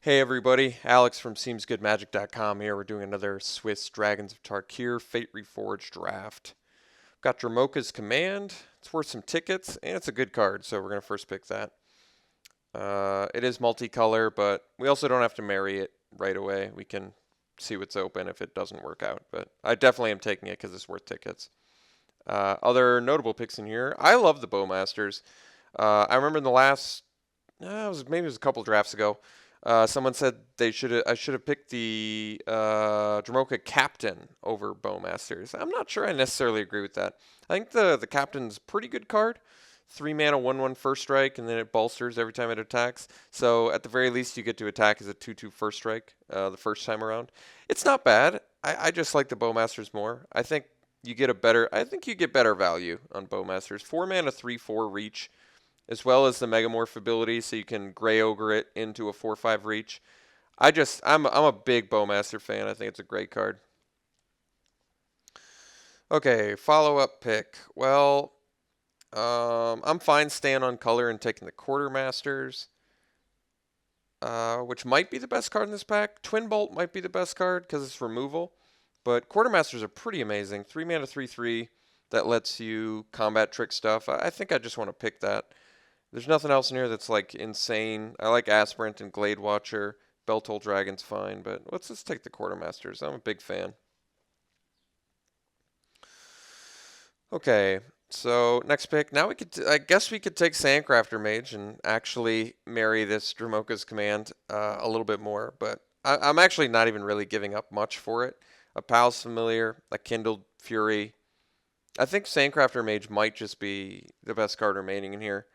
Hey everybody, Alex from SeemsGoodMagic.com here. We're doing another Swiss Dragons of Tarkir Fate Reforged draft. Got Dramoka's Command. It's worth some tickets, and it's a good card, so we're going to first pick that. It is multicolor, but we also don't have to marry it right away. We can see what's open if it doesn't work out, but I definitely am taking it because it's worth tickets. Other notable picks in here. I love the Bowmasters. I remember in the last, maybe it was a couple drafts ago, someone said I should have picked the Dromoka Captain over Bowmasters. I'm not sure I necessarily agree with that. I think the Captain's a pretty good card. 3 mana, 1/1 first strike, and then it bolsters every time it attacks. So at the very least, you get to attack as a 2/2 first strike the first time around. It's not bad. I just like the Bowmasters more. I think you get better value on Bowmasters. 4 mana, 3/4 reach, as well as the Megamorph ability, so you can Grey Ogre it into a 4/5 reach. I'm a big Bowmaster fan. I think it's a great card. Okay, follow-up pick. Well, I'm fine staying on color and taking the Quartermasters, which might be the best card in this pack. Twin Bolt might be the best card because it's removal, but Quartermasters are pretty amazing. 3 mana, 3/3 that lets you combat trick stuff. I think I just want to pick that. There's nothing else in here that's like insane. I like Aspirant and Glade Watcher. Beltoll Dragon's fine, but let's just take the Quartermasters. I'm a big fan. Okay, so next pick. Now I guess we could take Sandcrafter Mage and actually marry this Dromoka's Command a little bit more, but I'm actually not even really giving up much for it. A Pal's Familiar, a Kindled Fury. I think Sandcrafter Mage might just be the best card remaining in here.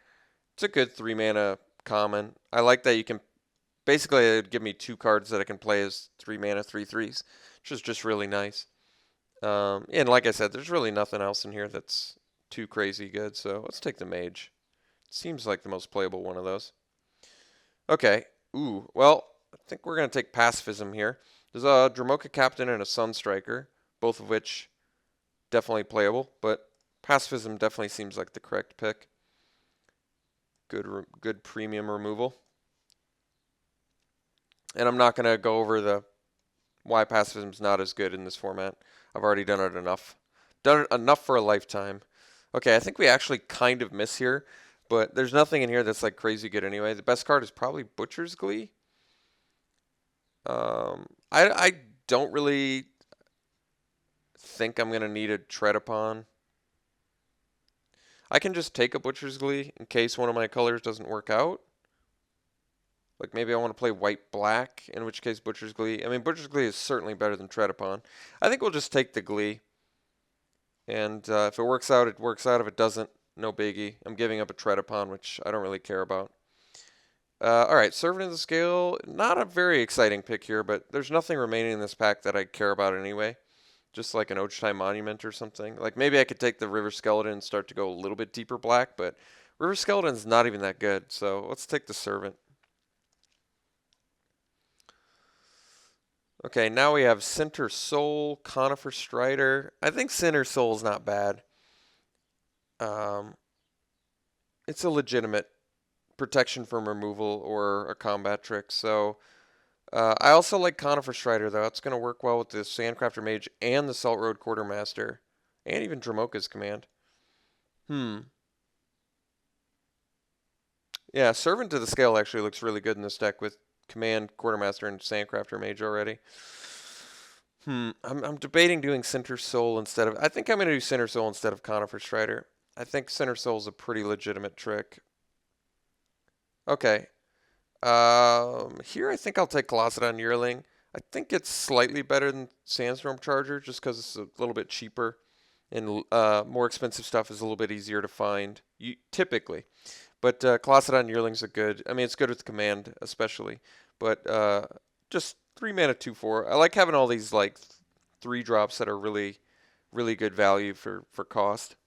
It's a good 3 mana common. I like that you can basically it would give me 2 cards that I can play as 3 mana 3/3s, which is just really nice. And like I said, there's really nothing else in here that's too crazy good, so let's take the Mage. Seems like the most playable one of those. Okay. Ooh, well, I think we're going to take Pacifism here. There's a Dromoka Captain and a Sunstriker, both of which definitely playable, but Pacifism definitely seems like the correct pick. Good premium removal. And I'm not going to go over the why pacifism's not as good in this format. I've already done it enough. Done it enough for a lifetime. Okay, I think we actually kind of miss here, but there's nothing in here that's like crazy good anyway. The best card is probably Butcher's Glee. I don't really think I'm going to need a Tread Upon. I can just take a Butcher's Glee in case one of my colors doesn't work out. Like maybe I want to play white-black, in which case Butcher's Glee. I mean, Butcher's Glee is certainly better than Tread Upon. I think we'll just take the Glee. And if it works out, it works out. If it doesn't, no biggie. I'm giving up a Tread Upon, which I don't really care about. All right, Servant of the Scale. Not a very exciting pick here, but there's nothing remaining in this pack that I care about anyway. Just like an Ochitai Monument or something. Like maybe I could take the River Skeleton and start to go a little bit deeper black, but River Skeleton's not even that good. So let's take the Servant. Okay, now we have Center Soul, Conifer Strider. I think Center Soul is not bad. It's a legitimate protection from removal or a combat trick. So I also like Conifer Strider, though. It's going to work well with the Sandcrafter Mage and the Salt Road Quartermaster, and even Dromoka's Command. Yeah, Servant to the Scale actually looks really good in this deck with Command, Quartermaster, and Sandcrafter Mage already. I'm debating doing Center Soul instead of... I think I'm going to do Center Soul instead of Conifer Strider. I think Center Soul is a pretty legitimate trick. Okay. Here I think I'll take Colossadon Yearling. I think it's slightly better than Sandstorm Charger just because it's a little bit cheaper. And more expensive stuff is a little bit easier to find, typically. But Colossadon Yearling's a good... I mean, it's good with Command, especially. But just 3 mana, 2/4. I like having all these, like, 3 drops that are really, really good value for cost.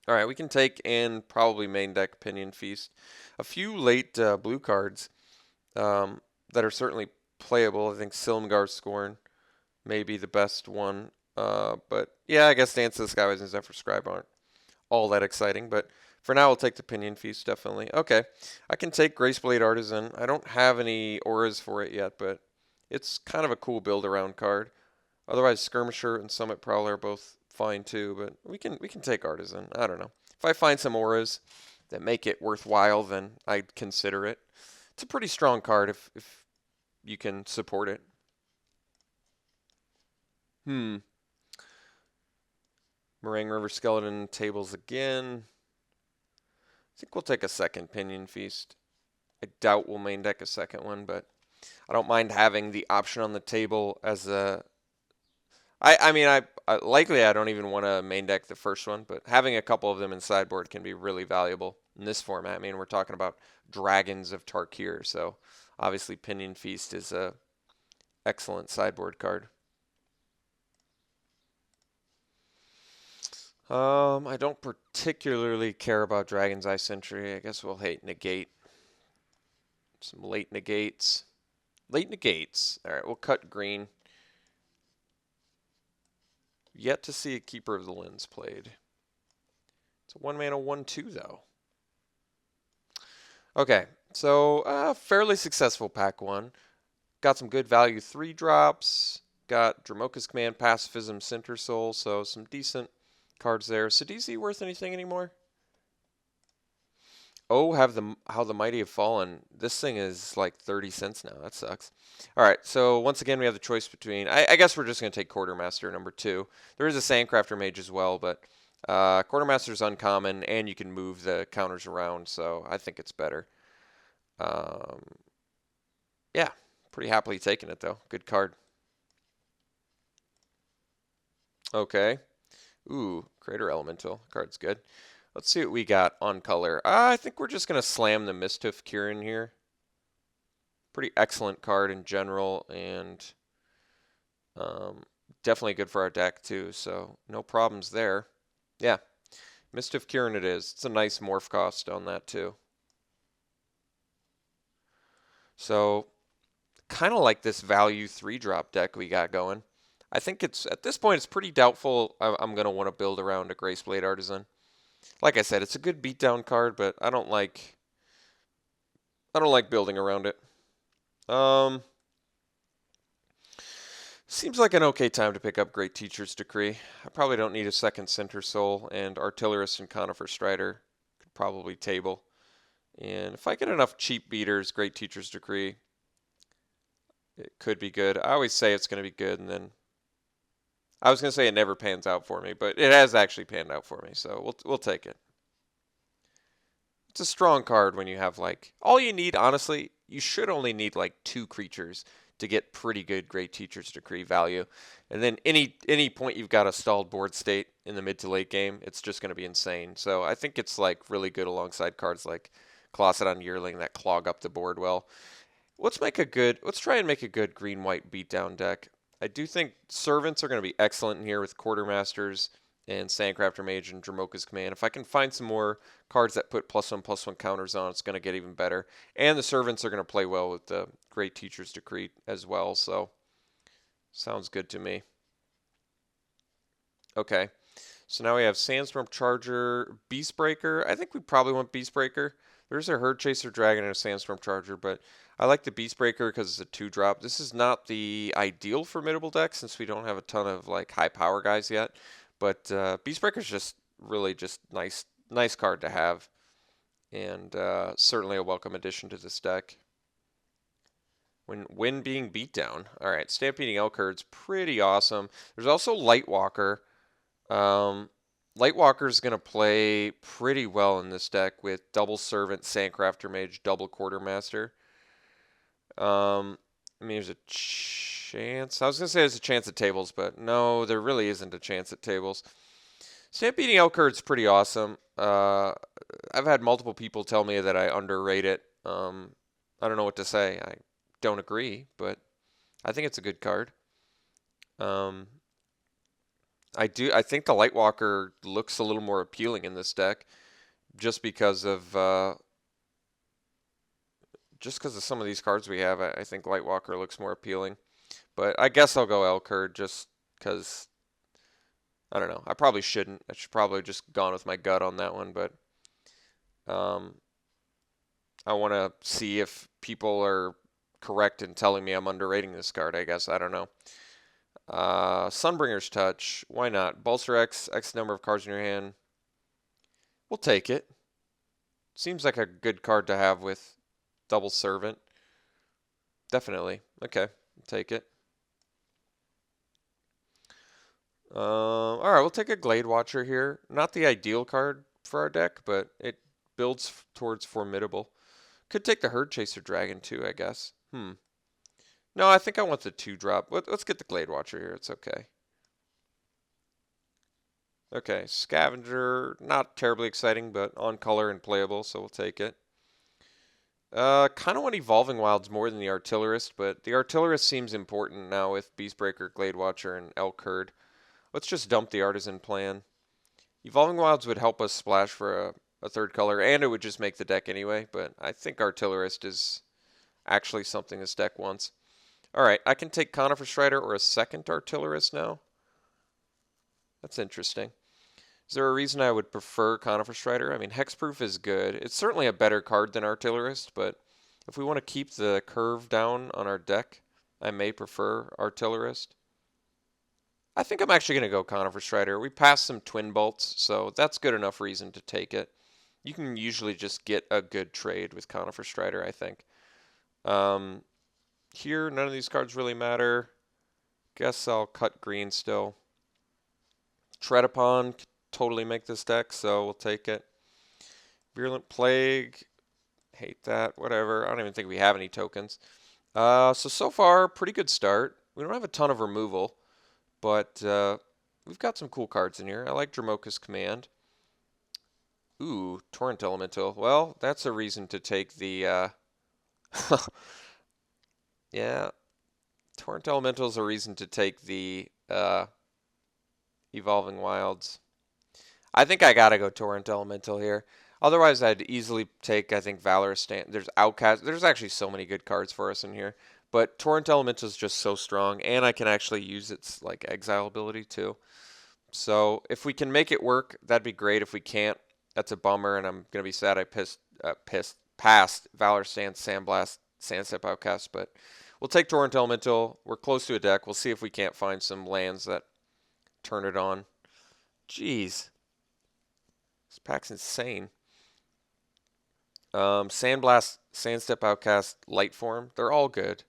All right, we can take and probably main deck Pinion Feast. A few late blue cards that are certainly playable. I think Silumgar Scorn may be the best one. But yeah, I guess Dance of the Skyways and Zephyr Scribe aren't all that exciting. But For now, we'll take the Pinion Feast, definitely. Okay, I can take Graceblade Artisan. I don't have any auras for it yet, but it's kind of a cool build-around card. Otherwise, Skirmisher and Summit Prowler are both fine too, but we can take Artisan. I don't know. If I find some auras that make it worthwhile, then I'd consider it. It's a pretty strong card if you can support it. Meringue River Skeleton tables again. I think we'll take a second Pinion Feast. I doubt we'll main deck a second one, but I don't mind having the option on the table as a... I mean, likely I don't even want to main deck the first one, but having a couple of them in sideboard can be really valuable in this format. I mean, we're talking about Dragons of Tarkir, so obviously Pinion Feast is a excellent sideboard card. I don't particularly care about Dragon's Eye Sentry. I guess we'll hate Negate. Some late negates. Late negates. All right, we'll cut green. Yet to see a Keeper of the Lens played. It's a 1-mana 1/2 though. Okay, so fairly successful pack 1. Got some good value 3 drops. Got Dromoka's Command, Pacifism, Center Soul, so some decent cards there. Sidisi worth anything anymore? Oh, how the mighty have fallen. This thing is like 30 cents now. That sucks. All right, so once again we have the choice between... I guess we're just going to take Quartermaster number 2. There is a Sandcrafter Mage as well, but Quartermaster's uncommon, and you can move the counters around, so I think it's better. Yeah, pretty happily taking it, though. Good card. Okay. Ooh, Crater Elemental. Card's good. Let's see what we got on color. I think we're just going to slam the Mischief Cure in here. Pretty excellent card in general, and definitely good for our deck too, so no problems there. Yeah, Mischief Cure it is. It's a nice morph cost on that too. So, kind of like this value 3-drop deck we got going. I think it's, at this point, it's pretty doubtful I'm going to want to build around a Graceblade Artisan. Like I said, it's a good beatdown card, but I don't like building around it. Seems like an okay time to pick up Great Teacher's Decree. I probably don't need a second Center Soul, and Artillerist and Conifer Strider could probably table. And if I get enough cheap beaters, Great Teacher's Decree, it could be good. I always say it's going to be good, and then I was going to say it never pans out for me, but it has actually panned out for me, so we'll take it. It's a strong card when you have, like, all you need, honestly, you should only need like 2 creatures to get pretty good Great Teacher's Decree value. And then any point you've got a stalled board state in the mid to late game, it's just going to be insane. So I think it's like really good alongside cards like Colossadon Yearling that clog up the board well. Let's try and make a good green-white beatdown deck. I do think Servants are going to be excellent in here with Quartermasters and Sandcrafter Mage and Dromoka's Command. If I can find some more cards that put +1/+1 counters on, it's going to get even better. And the Servants are going to play well with the Great Teacher's Decree as well, so sounds good to me. Okay, so now we have Sandstorm Charger, Beastbreaker. I think we probably want Beastbreaker. There's a Herd Chaser Dragon and a Sandstorm Charger, but I like the Beastbreaker because it's a 2-drop. This is not the ideal formidable deck since we don't have a ton of like high power guys yet. But Beastbreaker is just really just nice card to have, and certainly a welcome addition to this deck. When being beat down. All right, Stampeding Elk Herd's pretty awesome. There's also Lightwalker. Lightwalker's going to play pretty well in this deck with double Servant, Sandcrafter Mage, double Quartermaster. I mean, there's a chance. I was going to say there's a chance at tables, but no, there really isn't a chance at tables. Stampeding Elk Herd's pretty awesome. I've had multiple people tell me that I underrate it. I don't know what to say. I don't agree, but I think it's a good card. I think the Lightwalker looks a little more appealing in this deck just because of some of these cards we have. I think Lightwalker looks more appealing. But I guess I'll go Elk Herd just because, I don't know. I probably shouldn't. I should probably just gone with my gut on that one, but Um, I want to see if people are correct in telling me I'm underrating this card, I guess. I don't know. Sunbringer's Touch. Why not? Bolster X number of cards in your hand. We'll take it. Seems like a good card to have with Double Servant. Definitely. Okay, take it. All right, we'll take a Glade Watcher here. Not the ideal card for our deck, but it builds towards Formidable. Could take the Herd Chaser Dragon too, I guess. No, I think I want the 2-drop. Let's get the Glade Watcher here. It's okay. Okay, Scavenger, not terribly exciting, but on color and playable, so we'll take it. Kind of want Evolving Wilds more than the Artillerist, but the Artillerist seems important now with Beastbreaker, Glade Watcher, and Elk Herd. Let's just dump the Artisan Plan. Evolving Wilds would help us splash for a third color, and it would just make the deck anyway, but I think Artillerist is actually something this deck wants. Alright, I can take Conifer Strider or a second Artillerist now. That's interesting. Is there a reason I would prefer Conifer Strider? I mean, Hexproof is good. It's certainly a better card than Artillerist, but if we want to keep the curve down on our deck, I may prefer Artillerist. I think I'm actually going to go Conifer Strider. We passed some Twin Bolts, so that's good enough reason to take it. You can usually just get a good trade with Conifer Strider, I think. Here, none of these cards really matter. Guess I'll cut green still. Tread Upon could totally make this deck, so we'll take it. Virulent Plague, hate that, whatever. I don't even think we have any tokens. So far, pretty good start. We don't have a ton of removal, but we've got some cool cards in here. I like Dramoka's Command. Ooh, Torrent Elemental. Well, that's a reason to take the... yeah, Torrent Elemental is a reason to take the Evolving Wilds. I think I gotta go Torrent Elemental here. Otherwise, I'd easily take, I think, Valorous Stand. There's Outcast. There's actually so many good cards for us in here. But Torrent Elemental is just so strong, and I can actually use its like exile ability too. So if we can make it work, that'd be great. If we can't, that's a bummer, and I'm gonna be sad I passed Valor Stand, Sandblast, Sandstep Outcast. But we'll take Torrent Elemental. We're close to a deck. We'll see if we can't find some lands that turn it on. Jeez. This pack's insane. Sandblast, Sandstep Outcast, Lightform. They're all good.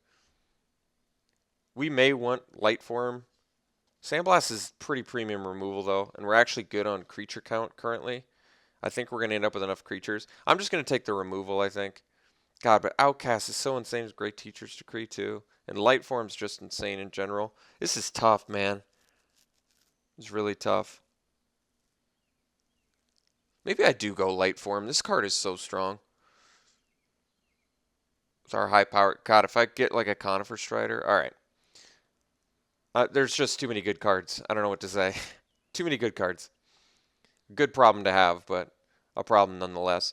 We may want Lightform. Sandblast is pretty premium removal, though, and we're actually good on creature count currently. I think we're going to end up with enough creatures. I'm just going to take the removal, I think. God, but Outcast is so insane. It's Great Teacher's Decree, too. And Lightform's just insane in general. This is tough, man. It's really tough. Maybe I do go Lightform. This card is so strong. It's our high power. God, if I get like a Conifer Strider. All right. There's just too many good cards. I don't know what to say. Too many good cards. Good problem to have, but a problem nonetheless.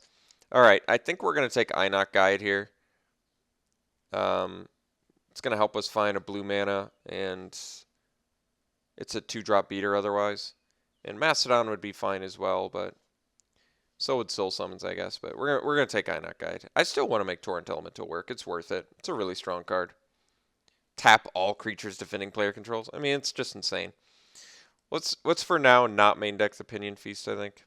All right. I think we're going to take Inoc Guide here. It's going to help us find a blue mana, and it's a 2-drop beater otherwise. And Mastodon would be fine as well, but so would Soul Summons, I guess. But we're gonna take Inoc Guide. I still want to make Torrent Elemental work. It's worth it. It's a really strong card. Tap all creatures defending player controls. I mean, it's just insane. What's for now not main deck's Opinion Feast, I think.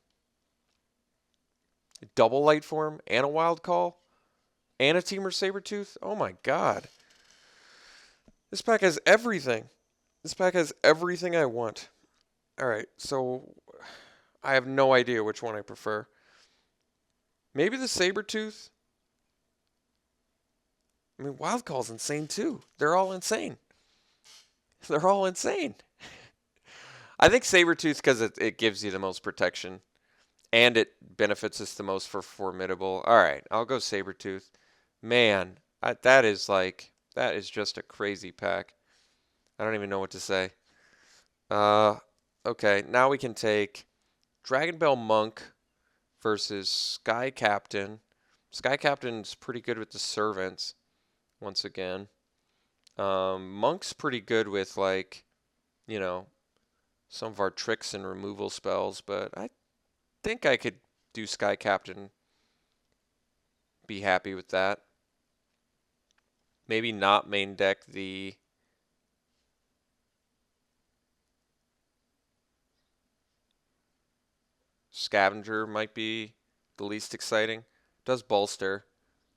Double Lightform and a Wild Call and a Teamer Sabertooth. Oh my god. This pack has everything. This pack has everything I want. Alright, so I have no idea which one I prefer. Maybe the Sabertooth? I mean, Wild Call's insane too. They're all insane. They're all insane. I think Sabertooth because it gives you the most protection. And it benefits us the most for Formidable. Alright, I'll go Sabertooth. Man, that is just a crazy pack. I don't even know what to say. Okay, now we can take Dragon Bell Monk versus Sky Captain. Sky Captain's pretty good with the servants, once again. Monk's pretty good with, like, you know, some of our tricks and removal spells, but I think I could do Sky Captain be happy with that. Maybe not main deck the Scavenger might be the least exciting. Does bolster,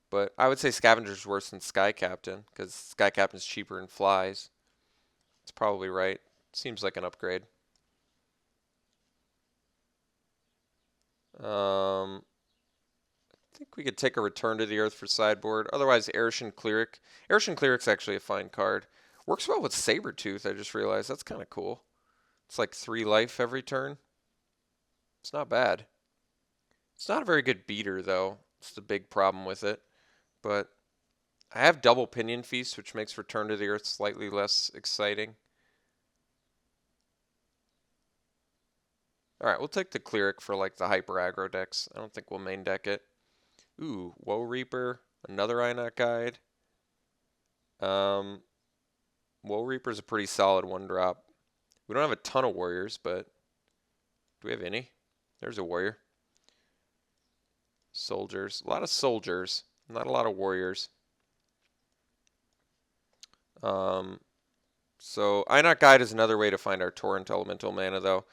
but I would say Scavenger's worse than Sky Captain because Sky Captain's cheaper and flies. It's probably right. Seems like an upgrade. I think we could take a Return to the Earth for sideboard. Otherwise, Arishan Cleric. Arishan Cleric's actually a fine card. Works well with Sabretooth, I just realized. That's kind of cool. It's like 3 life every turn. It's not bad. It's not a very good beater, though. It's the big problem with it. But I have double Pinion Feast, which makes Return to the Earth slightly less exciting. Alright, we'll take the Cleric for like the hyper aggro decks. I don't think we'll main deck it. Ooh, Woe Reaper, another Inot Guide. Woe Reaper's a pretty solid 1-drop. We don't have a ton of warriors, but do we have any? There's a warrior. Soldiers. A lot of soldiers, not a lot of warriors. So Inot Guide is another way to find our Torrent Elemental mana, though.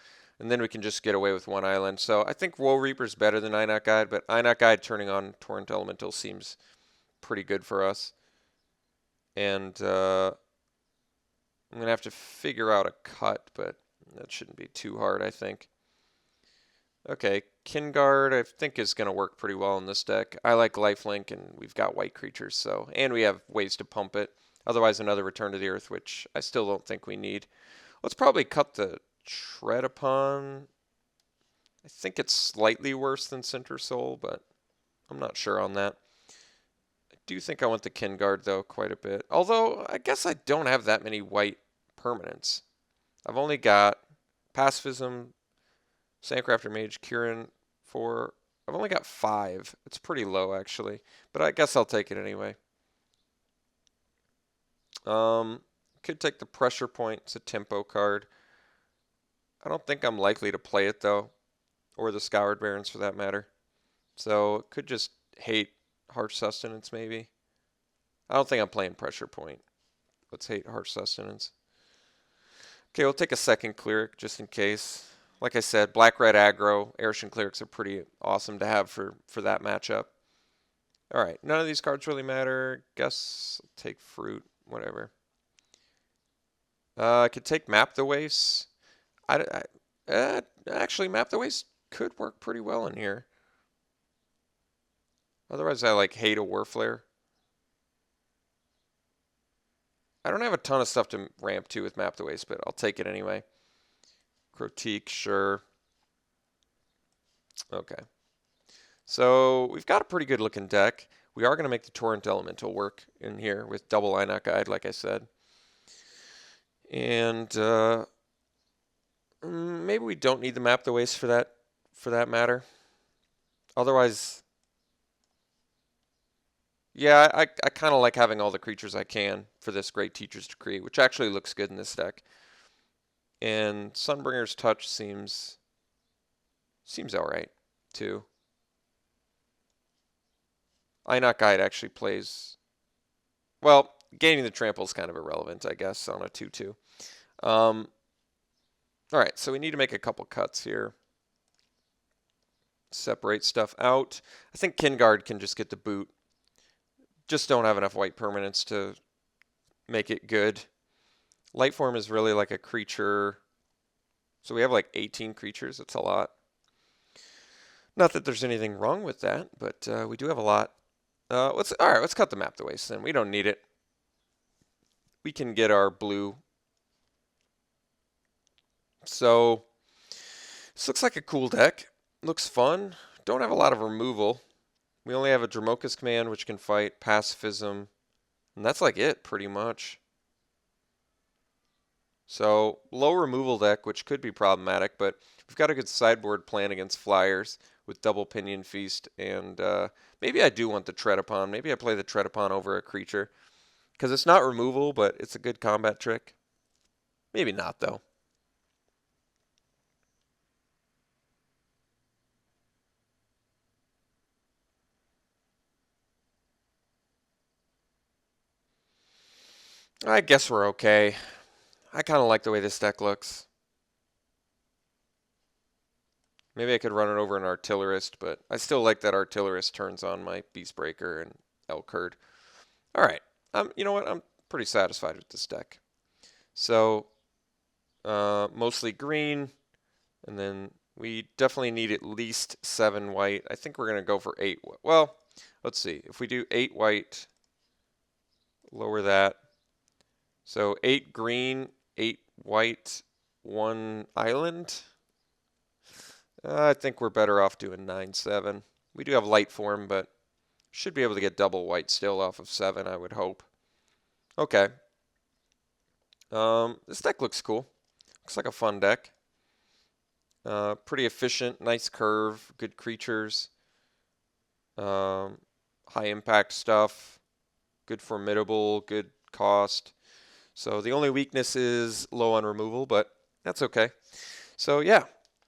And then we can just get away with 1 island. So I think Woe Reaper's better than Inot Guide, but Inot Guide turning on Torrent Elemental seems pretty good for us. And I'm going to have to figure out a cut, but that shouldn't be too hard, I think. Okay, Kinguard I think is going to work pretty well in this deck. I like lifelink, and we've got white creatures, so and we have ways to pump it. Otherwise, another Return to the Earth, which I still don't think we need. Let's probably cut the Tread Upon. I think it's slightly worse than Center Soul, but I'm not sure on that. I do think I want the Kinguard, though, quite a bit. Although, I guess I don't have that many white permanents. I've only got Pacifism, Sandcrafter Mage, Kieran, 4. I've only got 5. It's pretty low, actually. But I guess I'll take it anyway. Could take the Pressure Point. It's a tempo card. I don't think I'm likely to play it, though. Or the Scoured Barrens, for that matter. So, could just hate Harsh Sustenance, maybe. I don't think I'm playing Pressure Point. Let's hate Harsh Sustenance. Okay, we'll take a second Cleric, just in case. Like I said, Black-Red aggro, Arishan Clerics are pretty awesome to have for that matchup. Alright, none of these cards really matter. Guess I'll take Fruit, whatever. I could take Map the Wastes. Actually, Map the Wastes could work pretty well in here. Otherwise, I like hate a Warflare. I don't have a ton of stuff to ramp to with Map the Waste, but I'll take it anyway. Critique, sure. Okay. So we've got a pretty good looking deck. We are going to make the Torrent Elemental work in here with double Inot Guide, like I said. And maybe we don't need the Map the Waste for that matter. Otherwise, yeah, I kind of like having all the creatures I can for this Great Teacher's Decree, which actually looks good in this deck. And Sunbringer's Touch seems alright, too. Inot Guide actually plays... Well, gaining the trample is kind of irrelevant, I guess, on a 2-2. Alright, so we need to make a couple cuts here. Separate stuff out. I think Kinguard can just get the boot. Just don't have enough white permanents to make it good. Lightform is really like a creature. So we have like 18 creatures. That's a lot. Not that there's anything wrong with that, but we do have a lot. Let's cut the Map the Waste then. We don't need it. We can get our blue. So this looks like a cool deck. Looks fun. Don't have a lot of removal. We only have a Dromoka's Command, which can fight, Pacifism, and that's like it, pretty much. So, low removal deck, which could be problematic, but we've got a good sideboard plan against Flyers with double Pinion Feast, and maybe I do want the Tread Upon. Maybe I play the Tread Upon over a creature, because it's not removal, but it's a good combat trick. Maybe not, though. I guess we're okay. I kind of like the way this deck looks. Maybe I could run it over an Artillerist, but I still like that Artillerist turns on my Beastbreaker and Elkherd. All right. You know what? I'm pretty satisfied with this deck. So, mostly green, and then we definitely need at least 7 white. I think we're going to go for 8. Well, let's see. If we do 8 white, lower that. So 8 green, 8 white, 1 island. I think we're better off doing 9-7. We do have light form, but should be able to get double white still off of 7, I would hope. Okay. This deck looks cool. Looks like a fun deck. Pretty efficient, nice curve, good creatures, high impact stuff, good formidable, good cost. So the only weakness is low on removal, but that's okay. So yeah,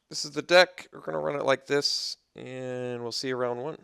this is the deck. We're going to run it like this, and we'll see you round 1.